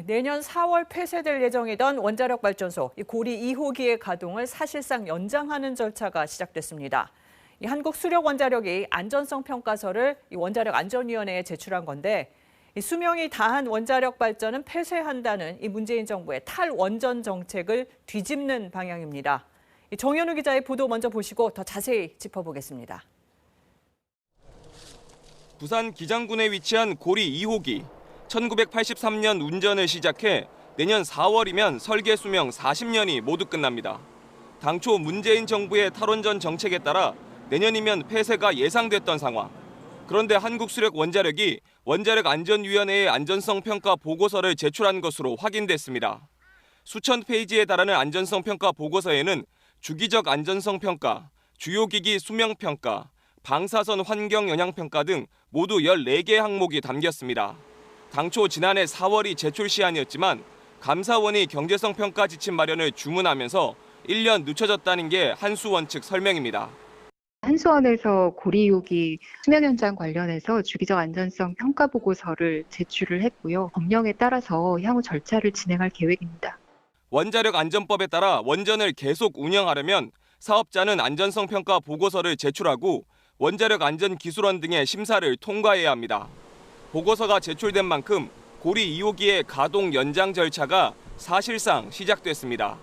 내년 4월 폐쇄될 예정이던 원자력 발전소 고리 2호기의 가동을 사실상 연장하는 절차가 시작됐습니다. 한국수력원자력이 안전성 평가서를 원자력 안전위원회에 제출한 건데 수명이 다한 원자력 발전은 폐쇄한다는 문재인 정부의 탈원전 정책을 뒤집는 방향입니다. 정현우 기자의 보도 먼저 보시고 더 자세히 짚어보겠습니다. 부산 기장군에 위치한 고리 2호기. 1983년 운전을 시작해 내년 4월이면 설계 수명 40년이 모두 끝납니다. 당초 문재인 정부의 탈원전 정책에 따라 내년이면 폐쇄가 예상됐던 상황. 그런데 한국수력원자력이 원자력안전위원회에 안전성 평가 보고서를 제출한 것으로 확인됐습니다. 수천 페이지에 달하는 안전성 평가 보고서에는 주기적 안전성 평가, 주요기기 수명 평가, 방사선 환경 영향 평가 등 모두 14개 항목이 담겼습니다. 당초 지난해 4월이 제출 시한이었지만 감사원이 경제성 평가 지침 마련을 주문하면서 1년 늦춰졌다는 게 한수원 측 설명입니다. 한수원에서 고리 2호기 수명 연장 관련해서 주기적 안전성 평가 보고서를 제출을 했고요. 법령에 따라서 향후 절차를 진행할 계획입니다. 원자력 안전법에 따라 원전을 계속 운영하려면 사업자는 안전성 평가 보고서를 제출하고 원자력 안전기술원 등의 심사를 통과해야 합니다. 보고서가 제출된 만큼 고리 2호기의 가동 연장 절차가 사실상 시작됐습니다.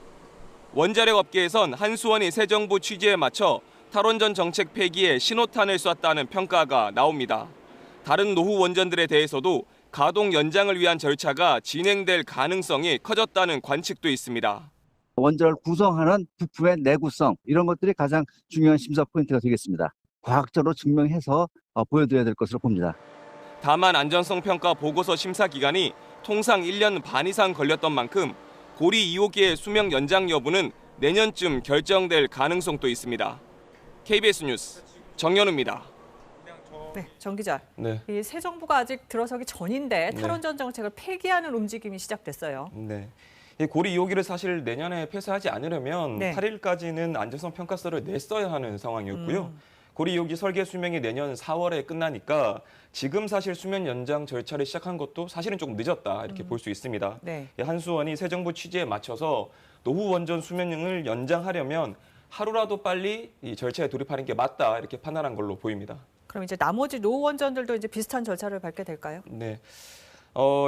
원자력 업계에선 한수원이 새 정부 취지에 맞춰 탈원전 정책 폐기에 신호탄을 쐈다는 평가가 나옵니다. 다른 노후 원전들에 대해서도 가동 연장을 위한 절차가 진행될 가능성이 커졌다는 관측도 있습니다. 원자를 구성하는 부품의 내구성 이런 것들이 가장 중요한 심사 포인트가 되겠습니다. 과학적으로 증명해서 보여드려야 될 것으로 봅니다. 다만 안전성 평가 보고서 심사 기간이 통상 1년 반 이상 걸렸던 만큼 고리 2호기의 수명 연장 여부는 내년쯤 결정될 가능성도 있습니다. KBS 뉴스 정현우입니다. 네, 정 기자. 네. 이 새 정부가 아직 들어서기 전인데 탈원전 정책을 폐기하는 움직임이 시작됐어요. 네. 이 고리 2호기를 사실 내년에 폐쇄하지 않으려면 8일까지는 안전성 평가서를 냈어야 하는 상황이었고요. 고리 2호기 설계 수명이 내년 4월에 끝나니까 지금 사실 수명 연장 절차를 시작한 것도 사실은 조금 늦었다 이렇게 볼 수 있습니다. 네. 한수원이 새 정부 취지에 맞춰서 노후 원전 수명을 연장하려면 하루라도 빨리 이 절차에 돌입하는 게 맞다 이렇게 판단한 걸로 보입니다. 그럼 이제 나머지 노후 원전들도 이제 비슷한 절차를 밟게 될까요? 네.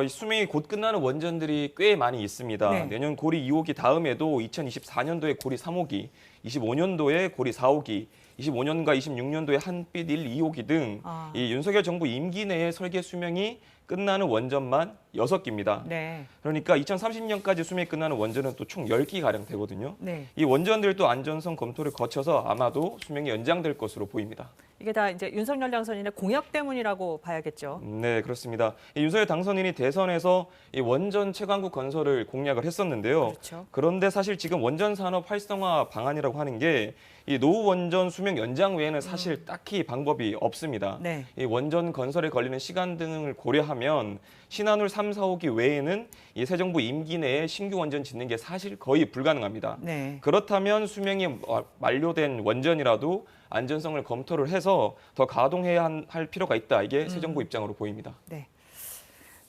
이 수명이 곧 끝나는 원전들이 꽤 많이 있습니다. 네. 내년 고리 2호기 다음에도 2024년도에 고리 3호기, 25년도에 고리 4호기, 25년과 26년도에 한빛 1, 2호기 등 이 윤석열 정부 임기 내에 설계 수명이 끝나는 원전만 6기입니다. 네. 그러니까 2030년까지 수명이 끝나는 원전은 또 총 10기가량 되거든요. 네. 이 원전들도 안전성 검토를 거쳐서 아마도 수명이 연장될 것으로 보입니다. 이게 다 이제 윤석열 당선인의 공약 때문이라고 봐야겠죠. 네, 그렇습니다. 윤석열 당선인이 대선에서 이 원전 채광구 건설을 공약을 했었는데요. 그렇죠. 그런데 사실 지금 원전 산업 활성화 방안이라고 하는 게 이 노후 원전 수명 연장 외에는 사실 딱히 방법이 없습니다. 네. 이 원전 건설에 걸리는 시간 등을 고려하면 신한울 3, 4호기 외에는 이 새 정부 임기 내에 신규 원전 짓는 게 사실 거의 불가능합니다. 네. 그렇다면 수명이 만료된 원전이라도 안전성을 검토를 해서 더 가동해야 할 필요가 있다. 이게 새 정부 입장으로 보입니다. 네.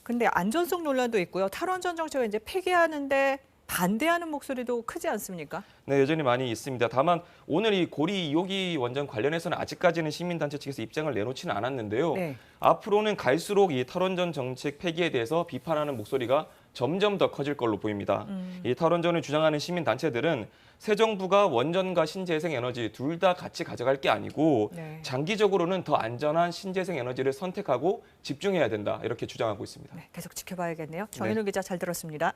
근데 안전성 논란도 있고요. 탈원전 정책을 이제 폐기하는데 반대하는 목소리도 크지 않습니까? 네, 여전히 많이 있습니다. 다만 오늘 이 고리 2호기 원전 관련해서는 아직까지는 시민단체 측에서 입장을 내놓지는 않았는데요. 네. 앞으로는 갈수록 이 탈원전 정책 폐기에 대해서 비판하는 목소리가 점점 더 커질 걸로 보입니다. 이 탈원전을 주장하는 시민단체들은 새 정부가 원전과 신재생 에너지 둘 다 같이 가져갈 게 아니고 장기적으로는 더 안전한 신재생 에너지를 선택하고 집중해야 된다 이렇게 주장하고 있습니다. 네, 계속 지켜봐야겠네요. 정현우 기자 잘 들었습니다.